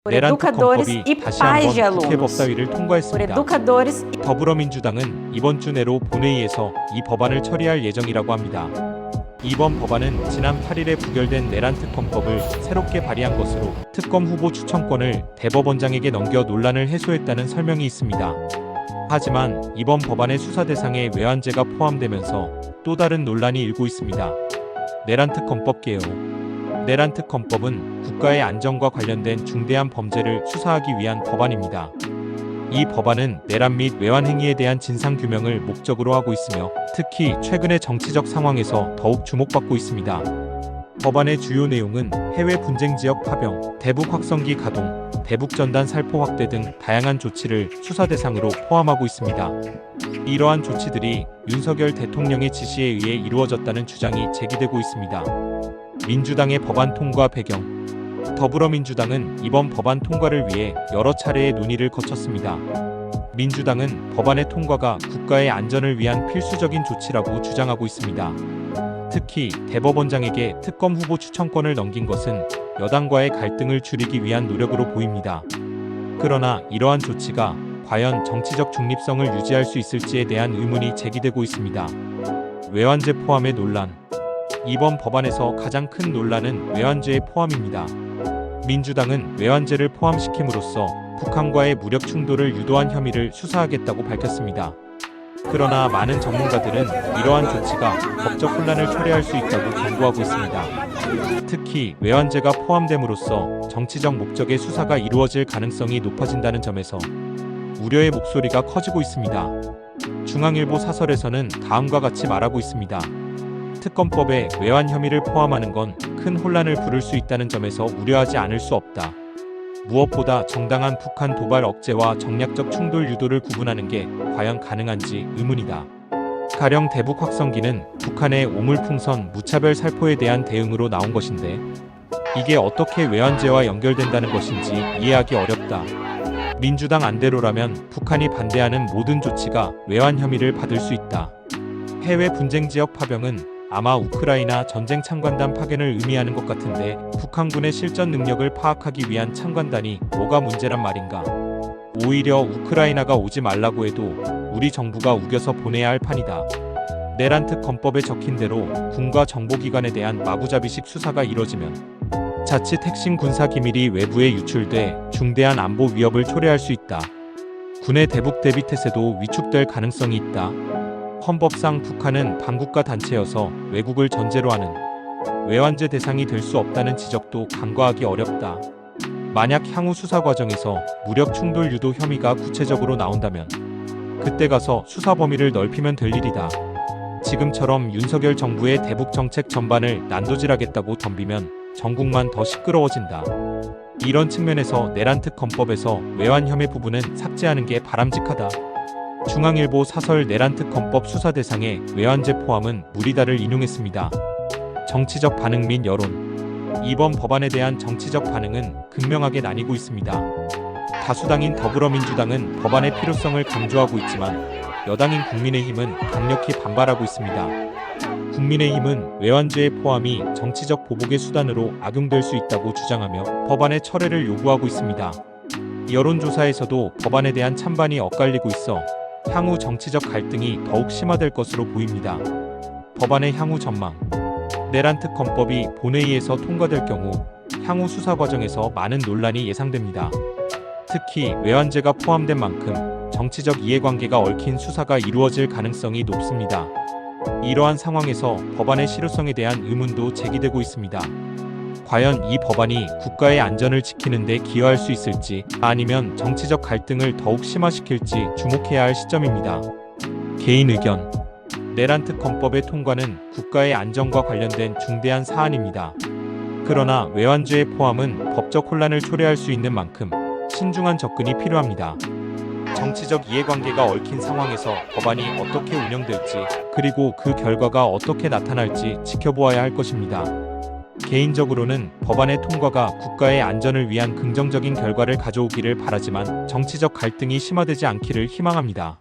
por 내란특 educadores 검법이 e 다시 pais de 한번 국회 alunos, 법사위를 por 통과했습니다. educadores 더불어민주당은 이번 주 내로 본회의에서 이 법안을 처리할 예정이라고 합니다. 이번 법안은 지난 8일에 부결된 내란특검법을 새롭게 발의한 것으로 특검 후보 추천권을 대법원장에게 넘겨 논란을 해소했다는 설명이 있습니다. 하지만 이번 법안의 수사 대상에 외환죄가 포함되면서 또 다른 논란이 일고 있습니다. 내란특검법 개요. 내란특검법은 국가의 안전과 관련된 중대한 범죄를 수사하기 위한 법안입니다. 이 법안은 내란 및 외환 행위에 대한 진상 규명을 목적으로 하고 있으며 특히 최근의 정치적 상황에서 더욱 주목받고 있습니다. 법안의 주요 내용은 해외 분쟁 지역 파병, 대북 확성기 가동, 대북 전단 살포 확대 등 다양한 조치를 수사 대상으로 포함하고 있습니다. 이러한 조치들이 윤석열 대통령의 지시에 의해 이루어졌다는 주장이 제기되고 있습니다. 민주당의 법안 통과 배경. 더불어민주당은 이번 법안 통과를 위해 여러 차례의 논의를 거쳤습니다. 민주당은 법안의 통과가 국가의 안전을 위한 필수적인 조치라고 주장하고 있습니다. 특히 대법원장에게 특검 후보 추천권을 넘긴 것은 여당과의 갈등을 줄이기 위한 노력으로 보입니다. 그러나 이러한 조치가 과연 정치적 중립성을 유지할 수 있을지에 대한 의문이 제기되고 있습니다. 외환죄 포함의 논란. 이번 법안에서 가장 큰 논란은 외환죄의 포함입니다. 민주당은 외환죄를 포함시킴으로써 북한과의 무력 충돌을 유도한 혐의를 수사하겠다고 밝혔습니다. 그러나 많은 전문가들은 이러한 조치가 법적 혼란을 초래할 수 있다고 경고하고 있습니다. 특히 외환죄가 포함됨으로써 정치적 목적의 수사가 이루어질 가능성이 높아진다는 점에서 우려의 목소리가 커지고 있습니다. 중앙일보 사설에서는 다음과 같이 말하고 있습니다. 특검법에 외환 혐의를 포함하는 건 큰 혼란을 부를 수 있다는 점에서 우려하지 않을 수 없다. 무엇보다 정당한 북한 도발 억제와 정략적 충돌 유도를 구분하는 게 과연 가능한지 의문이다. 가령 대북 확성기는 북한의 오물풍선 무차별 살포에 대한 대응으로 나온 것인데 이게 어떻게 외환죄와 연결된다는 것인지 이해하기 어렵다. 민주당 안대로라면 북한이 반대하는 모든 조치가 외환 혐의를 받을 수 있다. 해외 분쟁 지역 파병은 아마 우크라이나 전쟁 참관단 파견을 의미하는 것 같은데 북한군의 실전 능력을 파악하기 위한 참관단이 뭐가 문제란 말인가. 오히려 우크라이나가 오지 말라고 해도 우리 정부가 우겨서 보내야 할 판이다. 내란특검법에 적힌 대로 군과 정보기관에 대한 마구잡이식 수사가 이뤄지면 자칫 핵심 군사기밀이 외부에 유출돼 중대한 안보 위협을 초래할 수 있다. 군의 대북 대비 태세도 위축될 가능성이 있다. 헌법상 북한은 반국가 단체여서 외국을 전제로 하는 외환죄 대상이 될 수 없다는 지적도 간과하기 어렵다. 만약 향후 수사 과정에서 무력 충돌 유도 혐의가 구체적으로 나온다면 그때 가서 수사 범위를 넓히면 될 일이다. 지금처럼 윤석열 정부의 대북 정책 전반을 난도질하겠다고 덤비면 전국만 더 시끄러워진다. 이런 측면에서 내란특검법에서 외환 혐의 부분은 삭제하는 게 바람직하다. 중앙일보 사설 내란특검법 수사 대상에 외환죄 포함은 무리다를 인용했습니다. 정치적 반응 및 여론. 이번 법안에 대한 정치적 반응은 극명하게 나뉘고 있습니다. 다수당인 더불어민주당은 법안의 필요성을 강조하고 있지만 여당인 국민의힘은 강력히 반발하고 있습니다. 국민의힘은 외환죄의 포함이 정치적 보복의 수단으로 악용될 수 있다고 주장하며 법안의 철회를 요구하고 있습니다. 여론조사에서도 법안에 대한 찬반이 엇갈리고 있어 향후 정치적 갈등이 더욱 심화될 것으로 보입니다. 법안의 향후 전망. 내란특검법이 본회의에서 통과될 경우 향후 수사 과정에서 많은 논란이 예상됩니다. 특히 외환죄가 포함된 만큼 정치적 이해관계가 얽힌 수사가 이루어질 가능성이 높습니다. 이러한 상황에서 법안의 실효성에 대한 의문도 제기되고 있습니다. 과연 이 법안이 국가의 안전을 지키는 데 기여할 수 있을지 아니면 정치적 갈등을 더욱 심화시킬지 주목해야 할 시점입니다. 개인 의견. 내란특검법의 통과는 국가의 안전과 관련된 중대한 사안입니다. 그러나 외환죄의 포함은 법적 혼란을 초래할 수 있는 만큼 신중한 접근이 필요합니다. 정치적 이해관계가 얽힌 상황에서 법안이 어떻게 운영될지 그리고 그 결과가 어떻게 나타날지 지켜보아야 할 것입니다. 개인적으로는 법안의 통과가 국가의 안전을 위한 긍정적인 결과를 가져오기를 바라지만 정치적 갈등이 심화되지 않기를 희망합니다.